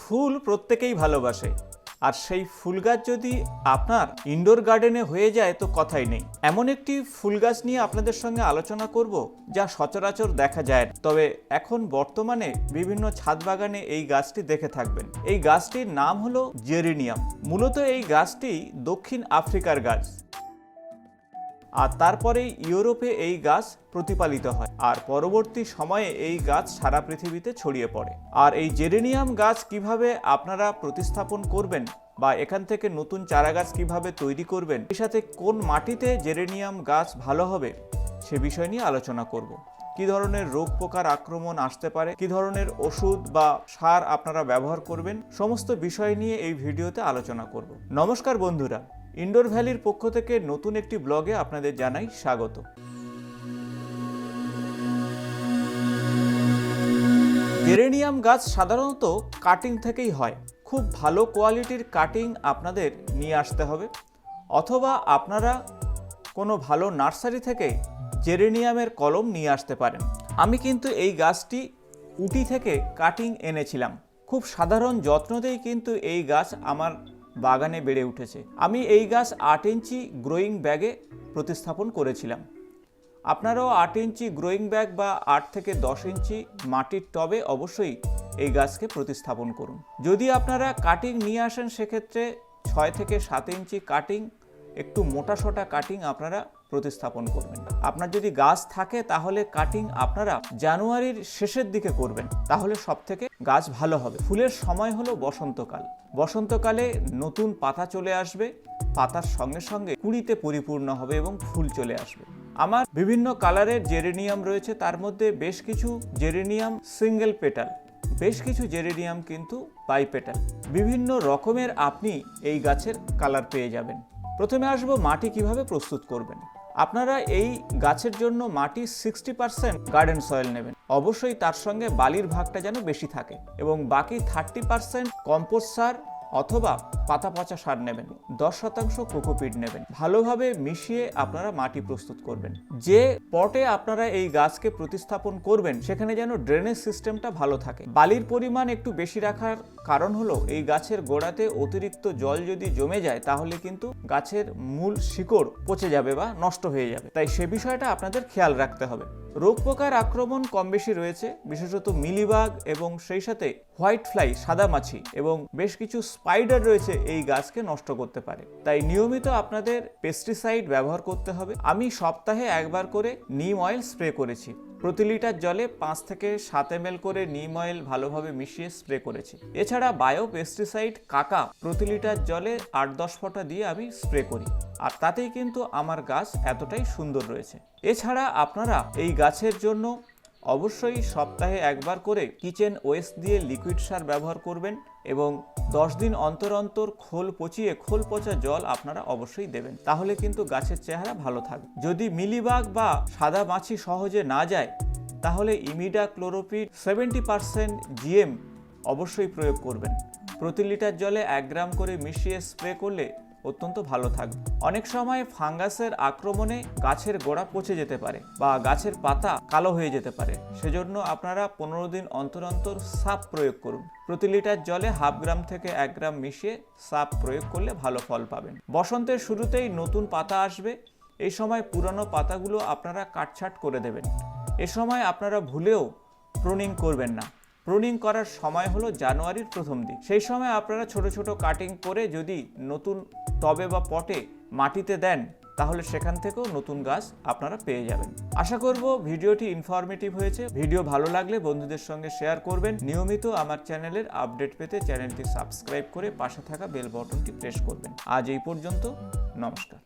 ফুল প্রত্যেকেই ভালোবাসে, আর সেই ফুল গাছ যদি আপনার ইনডোর গার্ডেনে হয়ে যায় তো কথাই নেই। এমন একটি ফুল গাছ নিয়ে আপনাদের সঙ্গে আলোচনা করব যা সচরাচর দেখা যায়, তবে এখন বর্তমানে বিভিন্ন ছাদ বাগানে এই গাছটি দেখে থাকবেন। এই গাছটির নাম হলো জেরেনিয়াম। মূলত এই গাছটি দক্ষিণ আফ্রিকার গাছ, আর তারপরে ইউরোপে এই গাছ প্রতিপালিত হয়, আর পরবর্তী সময়ে এই গাছ সারা পৃথিবীতে ছড়িয়ে পড়ে। আর এই জেরেনিয়াম গাছ কিভাবে আপনারা প্রতিস্থাপন করবেন বা এখান থেকে নতুন চারা গাছ কিভাবে তৈরি করবেন, এর সাথে কোন মাটিতে জেরেনিয়াম গাছ ভালো হবে সে বিষয় নিয়ে আলোচনা করব। কি ধরনের রোগ পোকার আক্রমণ আসতে পারে, কি ধরনের ওষুধ বা সার আপনারা ব্যবহার করবেন, সমস্ত বিষয় নিয়ে এই ভিডিওতে আলোচনা করব। নমস্কার বন্ধুরা, ইনডোর ভ্যালির পক্ষ থেকে নতুন একটি ব্লগে আপনাদের জানাই স্বাগত। জেরেনিয়াম গাছ সাধারণত কাটিং থেকেই হয়। খুব ভালো কোয়ালিটির কাটিং আপনাদের নিয়ে আসতে হবে, অথবা আপনারা কোনো ভালো নার্সারি থেকে জেরেনিয়ামের কলম নিয়ে আসতে পারেন। আমি কিন্তু এই গাছটি উটি থেকে কাটিং এনেছিলাম। খুব সাধারণ যত্নতেই কিন্তু এই গাছ আমার বাগানে বেড়ে উঠেছে। আমি এই গাছ 8 ইঞ্চি গ্রোয়িং ব্যাগে প্রতিস্থাপন করেছিলাম। আপনারাও 8 ইঞ্চি গ্রোয়িং ব্যাগ বা 8 থেকে 10 ইঞ্চি মাটির টবে অবশ্যই এই গাছকে প্রতিস্থাপন করুন। যদি আপনারা কাটিং নিয়ে আসেন সেক্ষেত্রে 6 থেকে 7 ইঞ্চি কাটিং, একটু মোটাসোটা কাটিং আপনারা প্রতিস্থাপন করবেন। আপনার যদি গাছ থাকে তাহলে কাটিং আপনারা জানুয়ারির শেষের দিকে করবেন, তাহলে সব থেকে গাছ ভালো হবে। ফুলের সময় হলো বসন্তকাল। বসন্তকালে নতুন পাতা চলে আসবে, পাতার সঙ্গে সঙ্গে কুঁড়িতে পরিপূর্ণ হবে এবং ফুল চলে আসবে। আমার বিভিন্ন কালারের জেরেনিয়াম রয়েছে, তার মধ্যে বেশ কিছু জেরেনিয়াম সিঙ্গেল পেটাল, বেশ কিছু জেরেনিয়াম কিন্তু বাইপেটাল। বিভিন্ন রকমের আপনি এই গাছের কালার পেয়ে যাবেন। প্রথমে আসবো মাটি কিভাবে প্রস্তুত করবেন। আপনারা এই গাছের জন্য মাটি 60% গার্ডেন সয়েল নেবেন। অবশ্যই তার সঙ্গে বালির ভাগটা যেন বেশি থাকে, এবং বাকি 30% কম্পোস্ট সার অথবা পাতা পচা সার নেবেন। 10% কোকোপিট নেবেন। ভালোভাবে মিশিয়ে আপনারা মাটি প্রস্তুত করবেন। যে পটে আপনারা এই গাছকে প্রতিস্থাপন করবেন সেখানে যেন ড্রেনেজ সিস্টেমটা ভালো থাকে। বালির পরিমাণ একটু বেশি রাখার কারণ হলো এই গাছের গোড়াতে অতিরিক্ত জল যদি জমে যায় তাহলে কিন্তু গাছের মূল শিকড় পচে যাবে বা নষ্ট হয়ে যাবে। তাই সে বিষয়টা আপনাদের খেয়াল রাখতে হবে। রোগ পোকার আক্রমণ কম বেশি রয়েছে, বিশেষত মিলিবাগ এবং সেই সাথে হোয়াইট ফ্লাই, সাদা মাছি এবং বেশ কিছু স্পাইডার রয়েছে, এই গাছকে নষ্ট করতে পারে। তাই নিয়মিত আপনাদের পেস্টিসাইড ব্যবহার করতে হবে। আমি সপ্তাহে একবার করে নিম অয়েল স্প্রে করেছি। প্রতি লিটার জলে 5 থেকে 7 ml করে নিম অয়েল ভালোভাবে মিশিয়ে স্প্রে করেছি। এছাড়া বায়ো পেস্টিসাইড কাকা প্রতি লিটার জলে 8-10 ফোঁটা দিয়ে আমি স্প্রে করি, আর তাতেই কিন্তু আমার গাছ এতটাই সুন্দর রয়েছে। এছাড়া আপনারা এই গাছের জন্য অবশ্যই সপ্তাহে একবার করে কিচেন ওয়েস্ট দিয়ে লিকুইড সার ব্যবহার করবেন, এবং 10 দিন অন্তর অন্তর খোল পচিয়ে খোল পচা জল আপনারা অবশ্যই দেবেন। তাহলে কিন্তু গাছের চেহারা ভালো থাকবে। যদি মিলিবাগ বা সাদা মাছি সহজে না যায় তাহলে ইমিডাক্লোরোপিড 70% জিএম অবশ্যই প্রয়োগ করবেন। প্রতি লিটার জলে 1 গ্রাম করে মিশিয়ে স্প্রে করলে অত্যন্ত ভালো থাকবে। অনেক সময় ফাঙ্গাসের আক্রমণে গাছের গোড়া পচে যেতে পারে বা গাছের পাতা কালো হয়ে যেতে পারে, সেজন্য আপনারা 15 দিন অন্তর অন্তর সাপ প্রয়োগ করুন। প্রতি লিটার জলে 1/2 গ্রাম থেকে 1 গ্রাম মিশিয়ে সাপ প্রয়োগ করলে ভালো ফল পাবেন। বসন্তের শুরুতেই নতুন পাতা আসবে, এই সময় পুরানো পাতাগুলো আপনারা কাটছাঁট করে দেবেন। এ সময় আপনারা ভুলেও প্রুনিং করবেন না। প্রুনিং করার সময় হলো জানুয়ারির প্রথম দিক। সেই সময় আপনারা ছোট ছোট কাটিং করে যদি নতুন টবে বা পটে মাটিতে দেন তাহলে সেখান থেকেও নতুন গাছ আপনারা পেয়ে যাবেন। আশা করব ভিডিওটি ইনফরমেটিভ হয়েছে। ভিডিও ভালো লাগলে বন্ধুদের সঙ্গে শেয়ার করবেন। নিয়মিত আমার চ্যানেলের আপডেট পেতে চ্যানেলটি সাবস্ক্রাইব করে পাশে থাকা বেল বাটনটি প্রেস করবেন। আজ এই পর্যন্ত, নমস্কার।